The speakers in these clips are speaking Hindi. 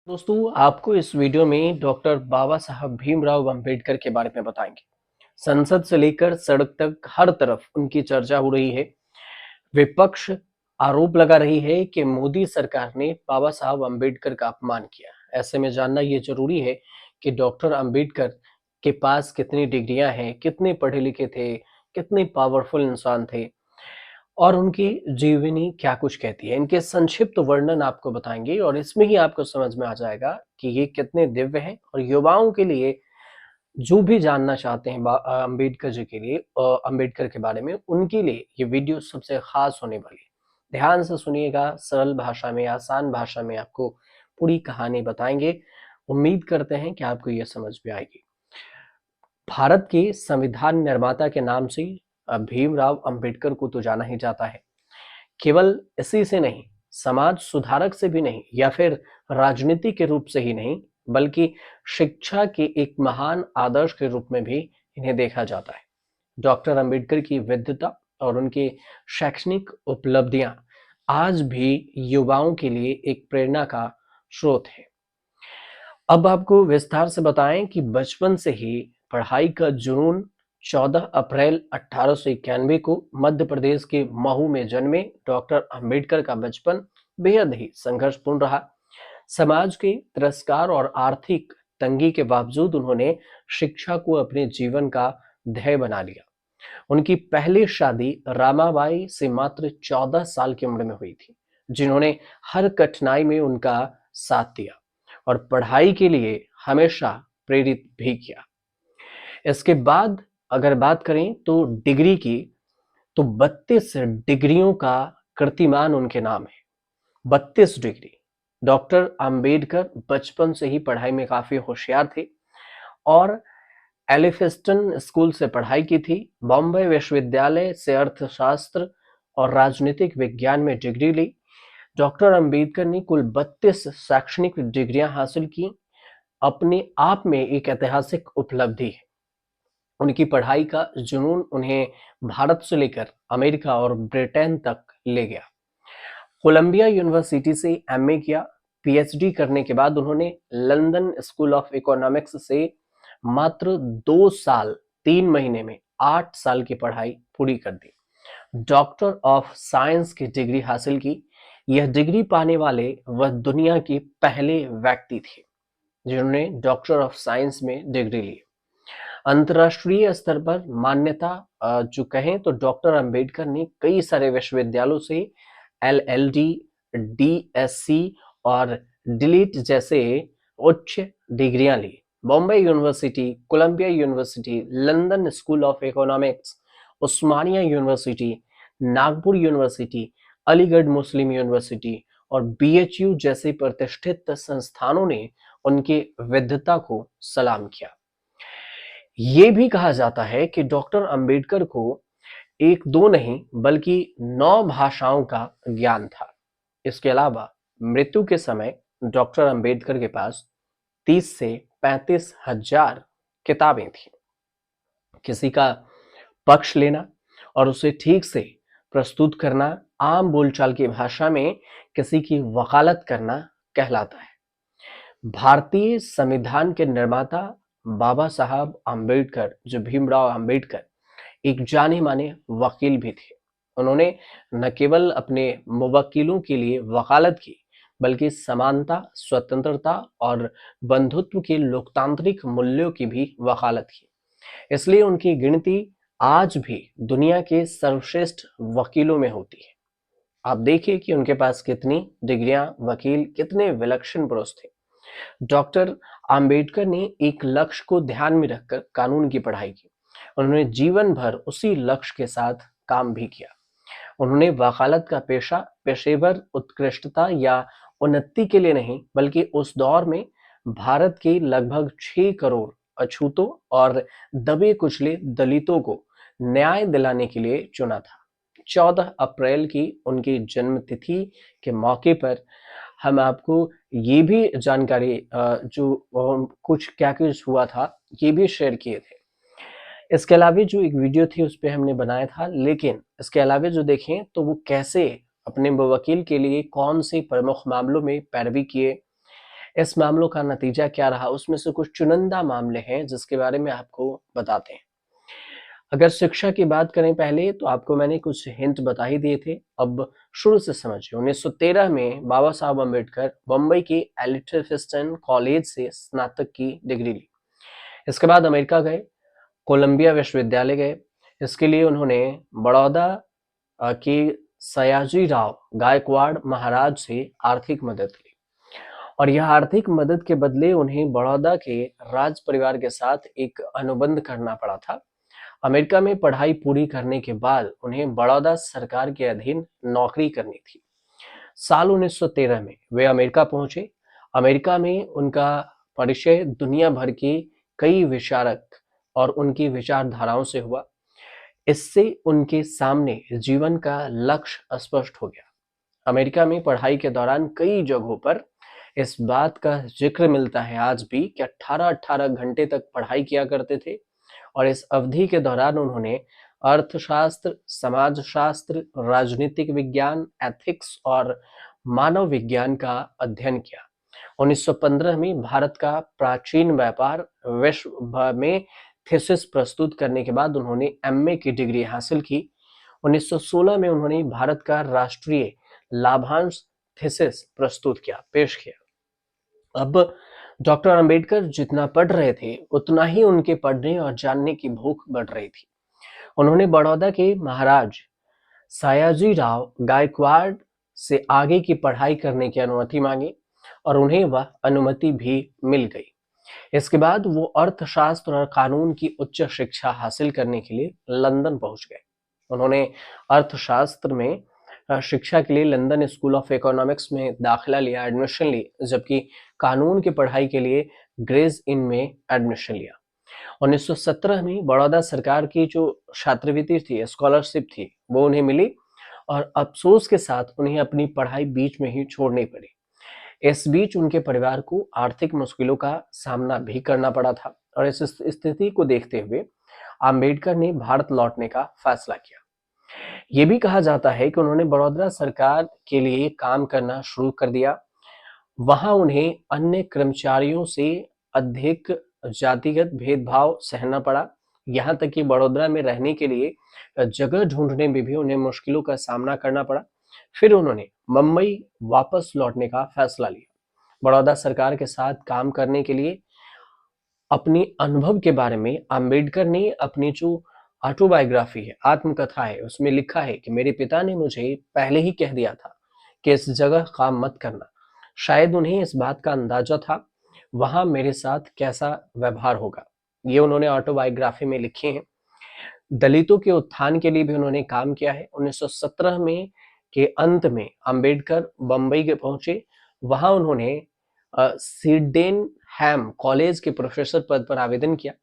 दोस्तों आपको इस वीडियो में डॉक्टर बाबा साहब भीमराव अंबेडकर के बारे में बताएंगे। संसद से लेकर सड़क तक हर तरफ उनकी चर्चा हो रही है। विपक्ष आरोप लगा रही है कि मोदी सरकार ने बाबा साहब अंबेडकर का अपमान किया। ऐसे में जानना ये जरूरी है कि डॉक्टर अंबेडकर के पास कितनी डिग्रियां हैं, कितने पढ़े लिखे थे, कितने पावरफुल इंसान थे और उनकी जीवनी क्या कुछ कहती है। इनके संक्षिप्त वर्णन आपको बताएंगे और इसमें ही आपको समझ में आ जाएगा कि ये कितने दिव्य हैं और युवाओं के लिए जो भी जानना चाहते हैं अंबेडकर जी के लिए, अंबेडकर के बारे में, उनके लिए ये वीडियो सबसे खास होने वाली है। ध्यान से सुनिएगा, सरल भाषा में, आसान भाषा में आपको पूरी कहानी बताएंगे। उम्मीद करते हैं कि आपको ये समझ में आएगी। भारत के संविधान निर्माता के नाम से भीमराव अंबेडकर को तो जाना ही जाता है। केवल इसी से नहीं, समाज सुधारक से भी नहीं या फिर राजनीति के रूप से ही नहीं, बल्कि शिक्षा के एक महान आदर्श के रूप में भी इन्हें देखा जाता है। डॉक्टर अंबेडकर की विद्वता और उनकी शैक्षणिक उपलब्धियां आज भी युवाओं के लिए एक प्रेरणा का स्रोत है। अब आपको विस्तार से बताएं कि बचपन से ही पढ़ाई का जुनून 14 अप्रैल 1891 को मध्य प्रदेश के महू में जन्मे डॉक्टर अंबेडकर का बचपन बेहद ही संघर्षपूर्ण रहा। समाज के तिरस्कार और आर्थिक तंगी के बावजूद उन्होंने शिक्षा को अपने जीवन का ध्येय बना लिया। उनकी पहली शादी रामाबाई से मात्र 14 साल की उम्र में हुई थी, जिन्होंने हर कठिनाई में उनका साथ दिया और पढ़ाई के लिए हमेशा प्रेरित भी किया। इसके बाद अगर बात करें तो डिग्री की, तो 32 डिग्रियों का कीर्तिमान उनके नाम है। 32 डिग्री। डॉक्टर अंबेडकर बचपन से ही पढ़ाई में काफी होशियार थे और एलिफिस्टन स्कूल से पढ़ाई की थी। बॉम्बे विश्वविद्यालय से अर्थशास्त्र और राजनीतिक विज्ञान में डिग्री ली। डॉक्टर अंबेडकर ने कुल 32 शैक्षणिक डिग्रियां हासिल की। अपने आप में एक ऐतिहासिक उपलब्धि है। उनकी पढ़ाई का जुनून उन्हें भारत से लेकर अमेरिका और ब्रिटेन तक ले गया। कोलंबिया यूनिवर्सिटी से एमए किया। पीएचडी करने के बाद उन्होंने लंदन स्कूल ऑफ इकोनॉमिक्स से मात्र 2 साल 3 महीने में 8 साल की पढ़ाई पूरी कर दी। डॉक्टर ऑफ साइंस की डिग्री हासिल की। यह डिग्री पाने वाले वह दुनिया के पहले व्यक्ति थे जिन्होंने डॉक्टर ऑफ साइंस में डिग्री ली। अंतर्राष्ट्रीय स्तर पर मान्यता जो कहें तो डॉक्टर अंबेडकर ने कई सारे विश्वविद्यालयों से एलएलडी, डीएससी और डीलिट जैसे उच्च डिग्रियां ली। Bombay university, Columbia university, London school of economics, Osmania university, Nagpur university, Aligarh Muslim university और बीएचयू जैसे प्रतिष्ठित संस्थानों ने उनकी विद्वता को सलाम किया। ये भी कहा जाता है कि डॉक्टर अंबेडकर को एक दो नहीं बल्कि 9 भाषाओं का ज्ञान था। इसके अलावा मृत्यु के समय डॉक्टर अंबेडकर के पास 30 से 35 हजार किताबें थी। किसी का पक्ष लेना और उसे ठीक से प्रस्तुत करना, आम बोलचाल की भाषा में किसी की वकालत करना कहलाता है। भारतीय संविधान के निर्माता बाबा साहब अंबेडकर, जो भीमराव अंबेडकर, एक जाने माने वकील भी थे। उन्होंने न केवल अपने मुवक्किलों के लिए वकालत की, बल्कि समानता, स्वतंत्रता और बंधुत्व के लोकतांत्रिक मूल्यों की भी वकालत की। इसलिए उनकी गिनती आज भी दुनिया के सर्वश्रेष्ठ वकीलों में होती है। आप देखिए कि उनके पास कितनी डिग्रियां, वकील, कितने विलक्षण पुरुष थे। डॉक्टर अंबेडकर ने एक लक्ष्य को ध्यान में रखकर कानून की पढ़ाई की। उन्होंने जीवन भर उसी लक्ष्य के साथ काम भी किया। उन्होंने वकालत का पेशा पेशेवर उत्कृष्टता या उन्नति के लिए नहीं, बल्कि उस दौर में भारत के लगभग 6 करोड़ अछूतों और दबे कुचले दलितों को न्याय दिलाने के लिए चुना था। 14 अप्रैल की उनकी जन्म तिथि के मौके पर हम आपको ये भी जानकारी जो कुछ क्या कुछ हुआ था ये भी शेयर किए थे। इसके अलावा जो एक वीडियो थी उस पे हमने बनाया था, लेकिन इसके अलावा जो देखें तो वो कैसे अपने वकील के लिए कौन से प्रमुख मामलों में पैरवी किए, इस मामलों का नतीजा क्या रहा, उसमें से कुछ चुनिंदा मामले हैं जिसके बारे में आपको बताते हैं। अगर शिक्षा की बात करें पहले, तो आपको मैंने कुछ हिंट बता ही दिए थे। अब शुरू से समझिए। 1913 में बाबा साहब अम्बेडकर बम्बई के एलिफिंस्टन कॉलेज से स्नातक की डिग्री ली। इसके बाद अमेरिका गए, कोलंबिया विश्वविद्यालय गए। इसके लिए उन्होंने बड़ौदा के सयाजी राव गायकवाड़ महाराज से आर्थिक मदद ली, और यह आर्थिक मदद के बदले उन्हें बड़ौदा के राज परिवार के साथ एक अनुबंध करना पड़ा था। अमेरिका में पढ़ाई पूरी करने के बाद उन्हें बड़ौदा सरकार के अधीन नौकरी करनी थी। साल 1913 में वे अमेरिका पहुंचे। अमेरिका में उनका परिचय दुनिया भर के कई विचारक और उनकी विचारधाराओं से हुआ। इससे उनके सामने जीवन का लक्ष्य स्पष्ट हो गया। अमेरिका में पढ़ाई के दौरान कई जगहों पर इस बात का जिक्र मिलता है आज भी कि 18-18 घंटे तक पढ़ाई किया करते थे, और इस अवधि के दौरान उन्होंने अर्थशास्त्र, समाजशास्त्र, राजनीतिक विज्ञान, एथिक्स और मानव विज्ञान का अध्ययन किया। 1915 में भारत का प्राचीन व्यापार विश्व भर में थीसिस प्रस्तुत करने के बाद उन्होंने एमए की डिग्री हासिल की। 1916 में उन्होंने भारत का राष्ट्रीय लाभांश थीसिस प्रस्तुत किया, पेश किया। अब डॉक्टर अंबेडकर जितना पढ़ रहे थे, उतना ही उनके पढ़ने और जानने की भूख बढ़ रही थी। उन्होंने बड़ौदा के महाराज सयाजी राव गायकवाड़ से आगे की पढ़ाई करने की अनुमति मांगी, और उन्हें वह अनुमति भी मिल गई। इसके बाद वो अर्थशास्त्र और कानून की उच्च शिक्षा हासिल करने के लिए लंदन पहुंच गए। उन्होंने अर्थशास्त्र में शिक्षा के लिए लंदन स्कूल ऑफ इकोनॉमिक्स में दाखिला लिया, एडमिशन ली, जबकि कानून की पढ़ाई के लिए ग्रेज इन में एडमिशन लिया। 1917 में बड़ौदा सरकार की जो छात्रवृत्ति थी, स्कॉलरशिप थी, वो उन्हें मिली, और अफसोस के साथ उन्हें अपनी पढ़ाई बीच में ही छोड़नी पड़ी। इस बीच उनके परिवार को आर्थिक मुश्किलों का सामना भी करना पड़ा था, और इस स्थिति को देखते हुए अंबेडकर ने भारत लौटने का फैसला किया। ये भी कहा जाता है कि उन्होंने बड़ौदा सरकार के लिए काम करना शुरू कर दिया। वहां उन्हें अन्य कर्मचारियों से अधिक जातिगत भेदभाव सहना पड़ा, यहाँ तक कि बड़ौदा में रहने के लिए जगह ढूंढने में भी उन्हें मुश्किलों का सामना करना पड़ा। फिर उन्होंने मुंबई वापस लौटने का फैसला लिया। बड़ौदा सरकार के साथ काम करने के लिए अपने अनुभव के बारे में अंबेडकर ने अपनी जो ऑटोबायोग्राफी है, आत्मकथा है, उसमें लिखा है कि मेरे पिता ने मुझे पहले ही कह दिया था कि इस जगह काम मत करना। शायद उन्हें इस बात का अंदाजा था वहां मेरे साथ कैसा व्यवहार होगा। ये उन्होंने ऑटोबायोग्राफी में लिखे हैं। दलितों के उत्थान के लिए भी उन्होंने काम किया है। 1917 में के अंत में अंबेडकर बम्बई के पहुंचे। वहां उन्होंने सीडेनहैम कॉलेज के प्रोफेसर पद पर आवेदन किया।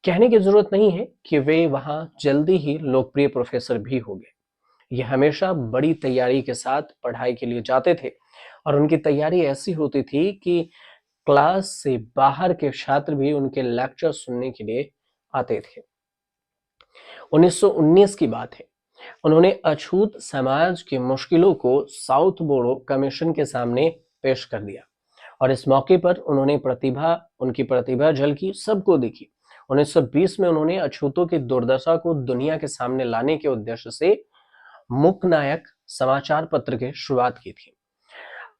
कहने की जरूरत नहीं है कि वे वहां जल्दी ही लोकप्रिय प्रोफेसर भी हो गए। ये हमेशा बड़ी तैयारी के साथ पढ़ाई के लिए जाते थे, और उनकी तैयारी ऐसी होती थी कि क्लास से बाहर के छात्र भी उनके लेक्चर सुनने के लिए आते थे। 1919 की बात है। उन्होंने अछूत समाज की मुश्किलों को साउथ बोरो कमीशन के सामने पेश कर दिया, और इस मौके पर उनकी प्रतिभा झलकी, सबको दिखी। 1920 में उन्होंने अछूतों की दुर्दशा को दुनिया के सामने लाने के उद्देश्य से मुकनायक समाचार पत्र की शुरुआत की थी।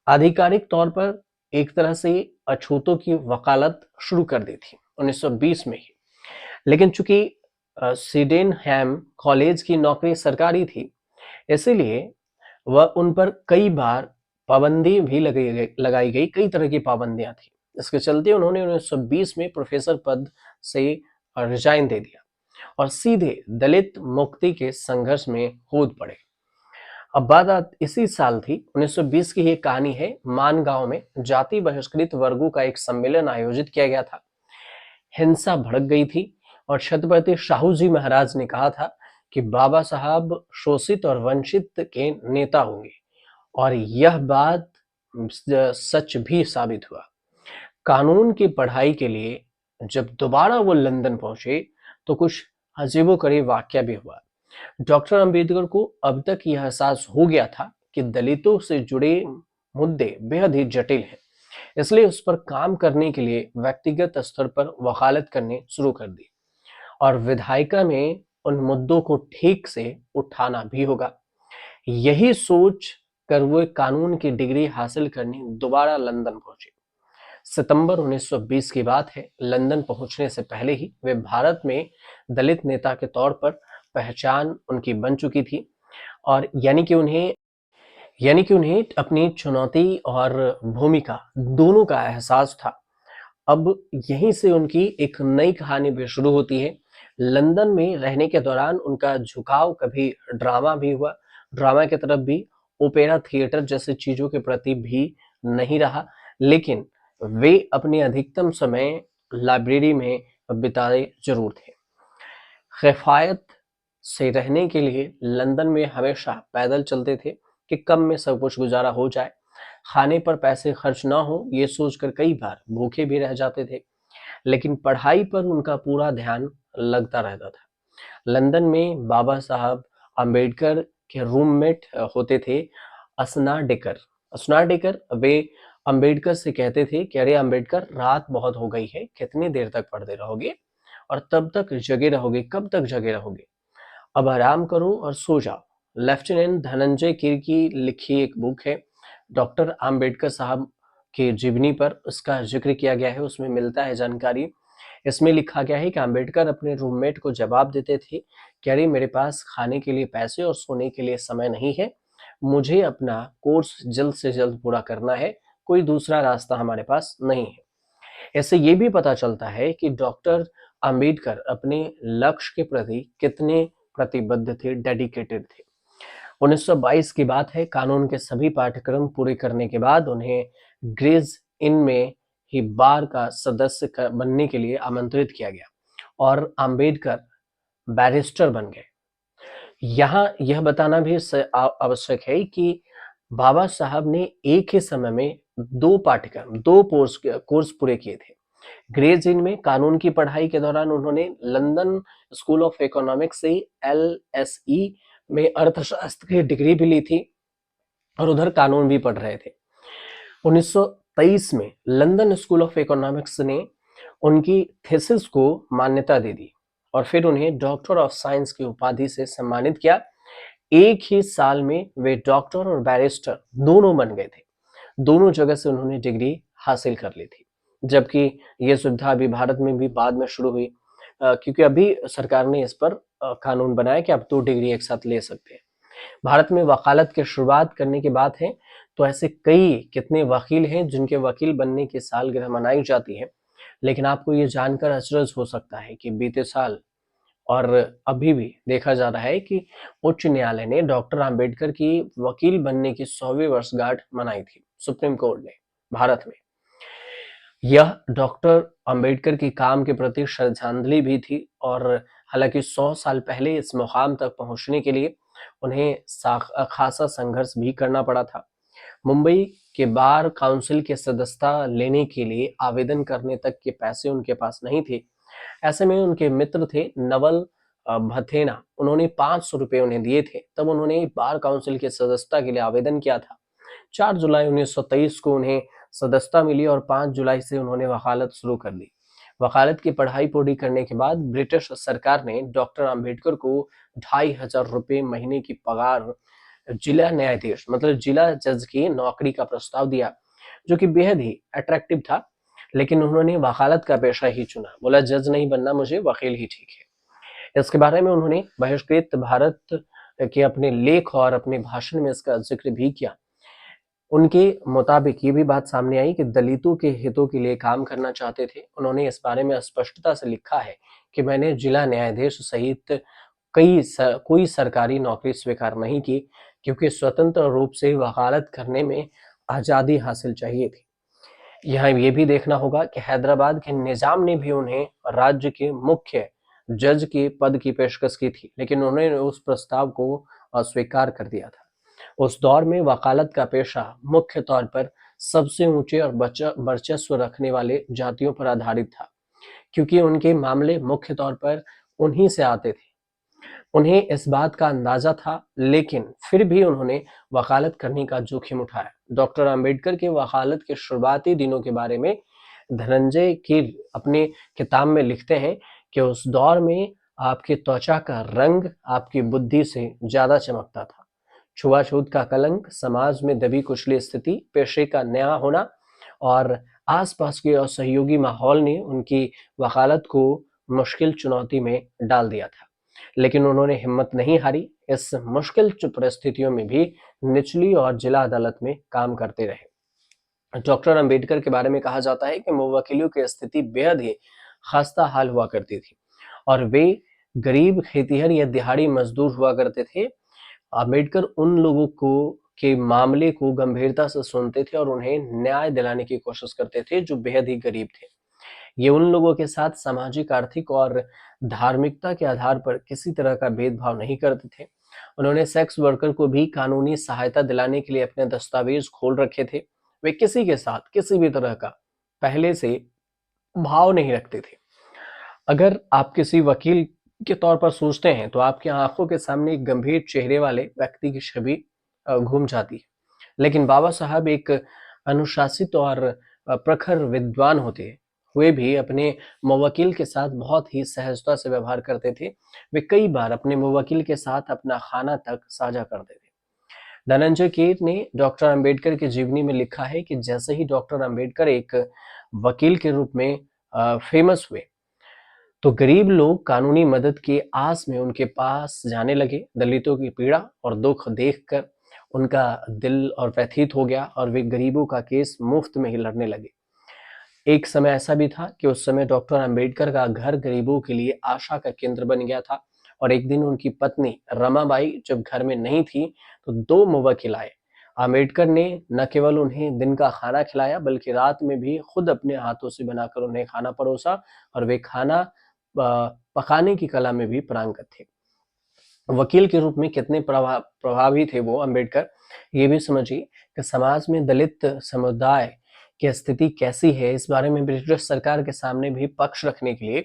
आधिकारिक तौर पर एक तरह से अछूतों की वकालत शुरू कर दी थी 1920 में ही। लेकिन चूंकि सीडेनहैम कॉलेज की नौकरी सरकारी थी, इसीलिए वह उन पर कई बार पाबंदी भी लगाई गई, कई तरह की पाबंदियां थी। इसके चलते उन्होंने 1920 में प्रोफेसर पद से रिजाइन दे दिया और सीधे दलित मुक्ति के संघर्ष में कूद पड़े। अब बात इसी साल थी, 1920 की ये कहानी है। मानगांव में जाति बहिष्कृत वर्गों का एक सम्मेलन आयोजित किया गया था। हिंसा भड़क गई थी, और छत्रपति शाहू जी महाराज ने कहा था कि बाबा साहब शोषित और वंचित के नेता होंगे, और यह बात सच भी साबित हुआ। कानून की पढ़ाई के लिए जब दोबारा वो लंदन पहुंचे, तो कुछ अजीबोगरीब वाकया भी हुआ। डॉक्टर अंबेडकर को अब तक यह एहसास हो गया था कि दलितों से जुड़े मुद्दे बेहद ही जटिल हैं। इसलिए उस पर काम करने के लिए व्यक्तिगत स्तर पर वकालत करनी शुरू कर दी और विधायिका में उन मुद्दों को ठीक से उठाना भी होगा। यही सोच कर वो कानून की डिग्री हासिल करने दोबारा लंदन पहुंचे। सितंबर 1920 की बात है। लंदन पहुंचने से पहले ही वे भारत में दलित नेता के तौर पर पहचान उनकी बन चुकी थी और यानी कि उन्हें अपनी चुनौती और भूमिका दोनों का एहसास था। अब यहीं से उनकी एक नई कहानी भी शुरू होती है। लंदन में रहने के दौरान उनका झुकाव कभी ड्रामा भी हुआ, ड्रामा की तरफ भी, ओपेरा थिएटर जैसी चीजों के प्रति भी नहीं रहा, लेकिन वे अपने अधिकतम समय लाइब्रेरी में बिताए जरूर थे। किफायत से रहने के लिए लंदन में हमेशा पैदल चलते थे कि कम में सब कुछ गुजारा हो जाए। खाने पर पैसे खर्च ना हो ये सोचकर कई बार भूखे भी रह जाते थे, लेकिन पढ़ाई पर उनका पूरा ध्यान लगता रहता था। लंदन में बाबा साहब अंबेडकर के रूममेट होते थे अस्नाडेकर। अस्नाडेकर वे अंबेडकर से कहते थे कि अरे अंबेडकर, रात बहुत हो गई है, कितनी देर तक पढ़ते रहोगे और तब तक जगे रहोगे, कब तक जगे रहोगे? अब आराम करो और सो जाओ। लेफ्टिनेंट धनंजय कीर की लिखी एक बुक है, डॉक्टर आम्बेडकर साहब की जीवनी पर उसका जिक्र किया गया है, उसमें मिलता है जानकारी। इसमें लिखा गया है कि आम्बेडकर अपने रूममेट को जवाब देते थे कि अरे मेरे पास खाने के लिए पैसे और सोने के लिए समय नहीं है, मुझे अपना कोर्स जल्द से जल्द पूरा करना है, कोई दूसरा रास्ता हमारे पास नहीं है। इससे ये भी पता चलता है कि डॉक्टर अंबेडकर अपने लक्ष्य के प्रति कितने प्रतिबद्ध थे, डेडिकेटेड थे। 1922 की बात है। कानून के सभी पाठ्यक्रम पूरे करने के बाद उन्हें ग्रेज इन में ही बार का सदस्य बनने के लिए आमंत्रित किया गया और अंबेडकर बैरिस्टर बन गए। यहाँ यह बताना भी आवश्यक है कि बाबा साहब ने एक ही समय में दो पाठ्यक्रम, दो कोर्स पूरे किए थे। ग्रेज इन में कानून की पढ़ाई के दौरान उन्होंने लंदन स्कूल ऑफ इकोनॉमिक्स से LSE में अर्थशास्त्र की डिग्री भी ली थी और उधर कानून भी पढ़ रहे थे। 1923 में लंदन स्कूल ऑफ इकोनॉमिक्स ने उनकी थीसिस को मान्यता दे दी और फिर उन्हें डॉक्टर ऑफ साइंस की उपाधि से सम्मानित किया। एक ही साल में वे डॉक्टर और बैरिस्टर दोनों बन गए थे। दोनों जगह से उन्होंने डिग्री हासिल कर ली थी, जबकि ये सुविधा अभी भारत में भी बाद में शुरू हुई, क्योंकि अभी सरकार ने इस पर कानून बनाया कि आप 2 डिग्री एक साथ ले सकते हैं। भारत में वकालत की शुरुआत करने की बात है तो ऐसे कितने वकील हैं जिनके वकील बनने की सालगिरह मनाई जाती है, लेकिन आपको ये जानकर अचरज हो सकता है कि बीते साल और अभी भी देखा जा रहा है कि उच्च न्यायालय ने डॉक्टर आम्बेडकर की वकील बनने की 100वीं वर्षगांठ मनाई थी, सुप्रीम कोर्ट ने भारत में। यह डॉक्टर अंबेडकर के काम के प्रति श्रद्धांजलि भी थी और हालांकि 100 साल पहले इस मुकाम तक पहुंचने के लिए उन्हें खासा संघर्ष भी करना पड़ा था। मुंबई के बार काउंसिल की सदस्यता लेने के लिए आवेदन करने तक के पैसे उनके पास नहीं थे। ऐसे में उनके मित्र थे नवल भथेना, उन्होंने 500 रुपए उन्हें दिए थे। तब उन्होंने बार काउंसिल की सदस्यता के लिए आवेदन किया था। 4 जुलाई 1923 को उन्हें सदस्यता मिली और 5 जुलाई से उन्होंने वकालत शुरू कर दी। वकालत की पढ़ाई पूरी करने के बाद ब्रिटिश सरकार ने डॉक्टर अंबेडकर को 2500 रुपए महीने की पगार जिला न्यायाधीश मतलब जिला जज की नौकरी का प्रस्ताव दिया, जो कि बेहद ही अट्रैक्टिव था। लेकिन उन्होंने वकालत का पेशा ही चुना, बोला जज नहीं बनना, मुझे वकील ही ठीक है। इसके बारे में उन्होंने बहिष्कृत भारत के अपने लेख और अपने भाषण में इसका जिक्र भी किया। उनके मुताबिक ये भी बात सामने आई कि दलितों के हितों के लिए काम करना चाहते थे। उन्होंने इस बारे में स्पष्टता से लिखा है कि मैंने जिला न्यायाधीश सहित कोई सरकारी नौकरी स्वीकार नहीं की, क्योंकि स्वतंत्र रूप से वकालत करने में आज़ादी हासिल चाहिए थी। यहाँ ये भी देखना होगा कि हैदराबाद के निजाम ने भी उन्हें राज्य के मुख्य जज के पद की पेशकश की थी, लेकिन उन्होंने उस प्रस्ताव को अस्वीकार कर दिया था। उस दौर में वकालत का पेशा मुख्य तौर पर सबसे ऊंचे और वर्चस्व रखने वाले जातियों पर आधारित था, क्योंकि उनके मामले मुख्य तौर पर उन्हीं से आते थे। उन्हें इस बात का अंदाजा था, लेकिन फिर भी उन्होंने वकालत करने का जोखिम उठाया। डॉक्टर अंबेडकर के वकालत के शुरुआती दिनों के बारे में धनंजय कीर अपने किताब में लिखते हैं कि उस दौर में आपकी त्वचा का रंग आपकी बुद्धि से ज्यादा चमकता था। छुआछूत का कलंक, समाज में दबी कुचली स्थिति, पेशे का नया होना और आसपास के असहयोगी माहौल ने उनकी वकालत को मुश्किल चुनौती में डाल दिया था। लेकिन उन्होंने हिम्मत नहीं हारी। इस मुश्किल परिस्थितियों में भी निचली और जिला अदालत में काम करते रहे। डॉक्टर अंबेडकर के बारे में कहा जाता है कि मुवक्किलों की स्थिति बेहद ही खस्ता हाल हुआ करती थी और वे गरीब खेतिहर या दिहाड़ी मजदूर हुआ करते थे। अंबेडकर उन लोगों को के मामले को गंभीरता से सुनते थे और उन्हें न्याय दिलाने की कोशिश करते थे जो बेहद ही गरीब थे। ये उन लोगों के साथ सामाजिक, आर्थिक और धार्मिकता के आधार पर किसी तरह का भेदभाव नहीं करते थे। उन्होंने सेक्स वर्कर को भी कानूनी सहायता दिलाने के लिए अपने दस्तावेज खोल रखे थे। वे किसी के साथ किसी भी तरह का पहले से भाव नहीं रखते थे। अगर आप किसी वकील के तौर पर सोचते हैं तो आपकी आंखों के सामने एक गंभीर चेहरे वाले व्यक्ति की छवि घूम जाती है, लेकिन बाबा साहब एक अनुशासित और प्रखर विद्वान होते हुए भी अपने मुवक्किल के साथ बहुत ही सहजता से व्यवहार करते थे। वे कई बार अपने मुवक्किल के साथ अपना खाना तक साझा करते थे। धनंजय कीर ने डॉक्टर अंबेडकर की जीवनी में लिखा है कि जैसे ही डॉक्टर अंबेडकर एक वकील के रूप में फेमस हुए तो गरीब लोग कानूनी मदद की आस में उनके पास जाने लगे। दलितों की पीड़ा और दुख देखकर उनका दिल और व्यथित हो गया और वे गरीबों का केस मुफ्त में ही लड़ने लगे। एक समय ऐसा भी था कि उस समय डॉक्टर अंबेडकर का घर गरीबों के लिए आशा का केंद्र बन गया था और एक दिन उनकी पत्नी रमाबाई जब घर में नहीं थी तो दो मुवक्किल आए। अंबेडकर ने न केवल उन्हें दिन का खाना खिलाया बल्कि रात में भी खुद अपने हाथों से बनाकर उन्हें खाना परोसा और वे खाना पकाने की कला में भी पारंगत थे। वकील के रूप में कितने प्रभावी थे वो अंबेडकर, ये भी समझिए कि समाज में दलित समुदाय की स्थिति कैसी है इस बारे में ब्रिटिश सरकार के सामने भी पक्ष रखने के लिए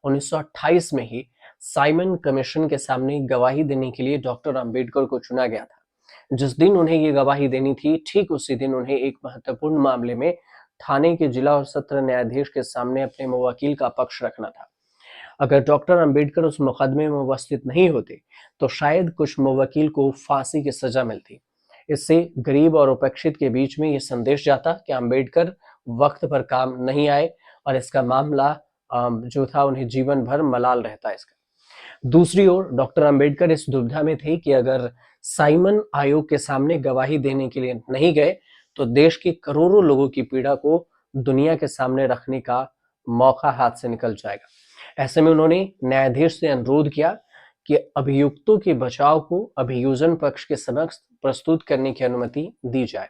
1928 में ही साइमन कमीशन के सामने गवाही देने के लिए डॉक्टर अंबेडकर को चुना गया था। जिस दिन उन्हें ये गवाही देनी थी ठीक उसी दिन उन्हें एक महत्वपूर्ण मामले में थाने के जिला और सत्र न्यायाधीश के सामने अपने मुवक्किल का पक्ष रखना था। अगर डॉक्टर अंबेडकर उस मुकदमे में उपस्थित नहीं होते तो शायद कुछ मुवक्किल को फांसी की सजा मिलती। इससे गरीब और उपेक्षित के बीच में ये संदेश जाता कि अंबेडकर वक्त पर काम नहीं आए और इसका मामला जो था उन्हें जीवन भर मलाल रहता इसका। दूसरी ओर डॉक्टर अंबेडकर इस दुविधा में थे कि अगर साइमन आयोग के सामने गवाही देने के लिए नहीं गए तो देश के करोड़ों लोगों की पीड़ा को दुनिया के सामने रखने का मौका हाथ से निकल जाएगा। ऐसे में उन्होंने न्यायाधीश से अनुरोध किया कि अभियुक्तों के बचाव को अभियोजन पक्ष के समक्ष प्रस्तुत करने की अनुमति दी जाए।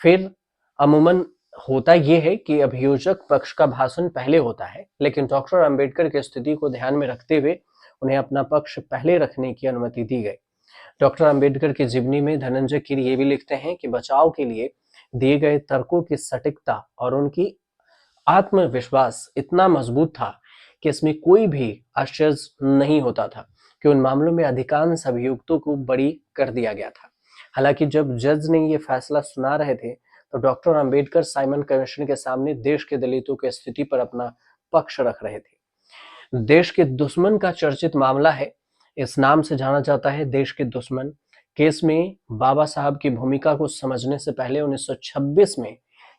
फिर अमूमन होता यह है कि अभियोजक पक्ष का भाषण पहले होता है, लेकिन डॉक्टर अंबेडकर की स्थिति को ध्यान में रखते हुए उन्हें अपना पक्ष पहले रखने की अनुमति दी गई। डॉक्टर अंबेडकर की जीवनी में धनंजय कीर ये भी लिखते हैं कि बचाव के लिए दिए गए तर्कों की सटीकता और उनकी आत्मविश्वास इतना मजबूत था कि इसमें कोई भी आश्चर्य नहीं होता था कि उन मामलों में अधिकांश अभियुक्तों को बरी कर दिया गया था। हालांकि जब जज ने ये फैसला सुना रहे थे तो डॉक्टर अंबेडकर साइमन कमीशन के सामने देश के दलितों की स्थिति पर अपना पक्ष रख रहे थे। देश के दुश्मन का चर्चित मामला है, इस नाम से जाना जाता है देश के दुश्मन। केस में बाबा साहब की भूमिका को समझने से पहले 1926 में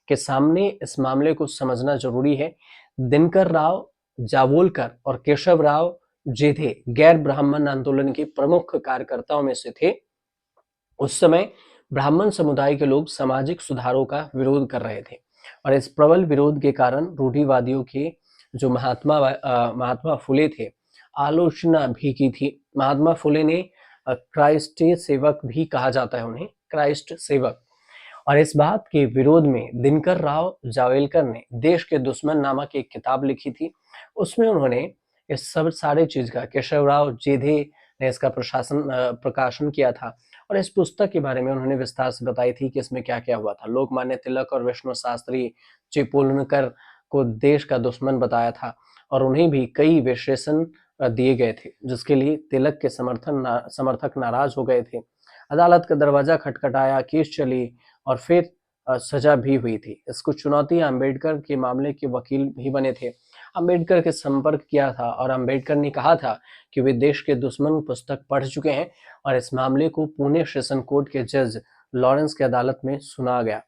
के सामने इस मामले को समझना जरूरी है। दिनकर राव जावोलकर और केशव राव जेधे गैर ब्राह्मण आंदोलन के प्रमुख कार्यकर्ताओं में से थे। उस समय ब्राह्मण समुदाय के लोग सामाजिक सुधारों का विरोध कर रहे थे और इस प्रबल विरोध के कारण रूढ़िवादियों के जो महात्मा फुले थे आलोचना भी की थी। महात्मा फुले ने क्राइस्ट सेवक भी कहा जाता है उन्हें, क्राइस्ट सेवक। और इस बात के विरोध में दिनकर राव जावलकर ने देश के दुश्मन नामक एक किताब लिखी थी। उसमें उन्होंने इस सब सारे चीज का केशव राव जेधे ने इसका प्रकाशन किया था और इस पुस्तक के बारे में उन्होंने विस्तार से बताई थी कि इसमें क्या क्या हुआ था। लोकमान्य तिलक और विष्णु शास्त्री चिपळूणकर को देश का दुश्मन बताया था और उन्हें भी कई विशेषण दिए गए थे, जिसके लिए तिलक के समर्थक नाराज हो गए थे। अदालत का दरवाजा खटखटाया, केस चली और फिर सजा भी हुई थी। इसको चुनौती अम्बेडकर के मामले के वकील भी बने थे। अम्बेडकर के संपर्क किया था और अम्बेडकर ने कहा था कि वे देश के दुश्मन पुस्तक पढ़ चुके हैं और इस मामले को पुणे सेशन कोर्ट के जज लॉरेंस की अदालत में सुना गया।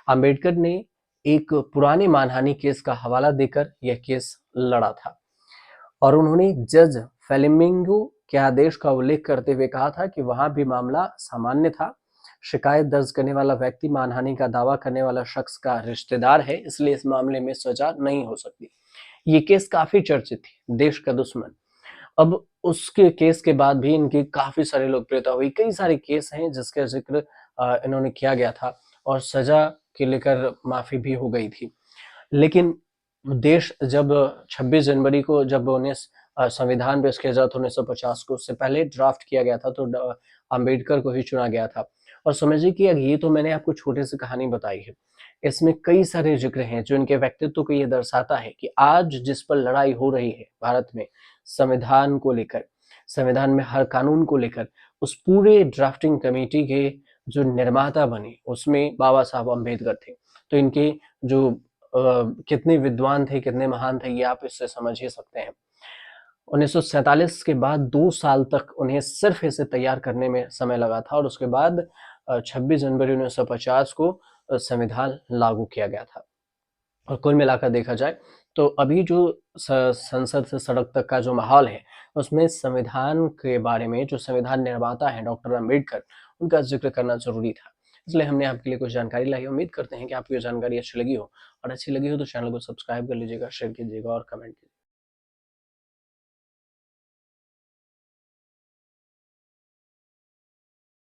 अम्बेडकर ने एक पुराने मानहानि केस का हवाला देकर यह केस लड़ा था और उन्होंने जज फेलिमिंगो के आदेश का उल्लेख करते हुए कहा था कि वहां भी मामला सामान्य था। शिकायत दर्ज करने वाला व्यक्ति मानहानि का दावा करने वाला शख्स का रिश्तेदार है, इसलिए इस मामले में सजा नहीं हो सकती। ये केस काफी चर्चित थी, देश का दुश्मन। अब उसके केस के बाद भी इनकी काफी सारी लोकप्रियता हुई। कई सारे केस हैं जिसका जिक्र इन्होंने किया गया था और सजा के लेकर माफी भी हो गई थी। लेकिन देश जब 26 जनवरी को जब उन्हें संविधान पेश किया जाता 1950 को, उससे पहले ड्राफ्ट किया गया था, तो अम्बेडकर को ही चुना गया था। और समझिए कि ये तो मैंने आपको छोटी सी कहानी बताई है, इसमें कई सारे जिक्र हैं जो इनके व्यक्तित्व को ये दर्शाता है कि आज जिस पर लड़ाई हो रही है भारत में संविधान को लेकर, संविधान में हर कानून को लेकर, उस पूरे ड्राफ्टिंग कमेटी के जो निर्माता बने उसमें बाबा साहब अम्बेडकर थे। तो इनके जो कितने विद्वान थे, कितने महान थे, ये आप इससे समझ ही सकते हैं। 1947 के बाद 2 साल तक उन्हें सिर्फ इसे तैयार करने में समय लगा था और उसके बाद 26 जनवरी 1950 को संविधान लागू किया गया था। और कुल मिलाकर देखा जाए तो अभी जो संसद से सड़क तक का जो माहौल है, उसमें संविधान के बारे में जो संविधान निर्माता हैं डॉक्टर अम्बेडकर, उनका जिक्र करना जरूरी था। इसलिए हमने आपके लिए कुछ जानकारी लाई। उम्मीद करते हैं कि आपको ये जानकारी अच्छी लगी हो, और अच्छी लगी हो तो चैनल को सब्सक्राइब कर लीजिएगा, शेयर कीजिएगा और कमेंट कीजिएगा।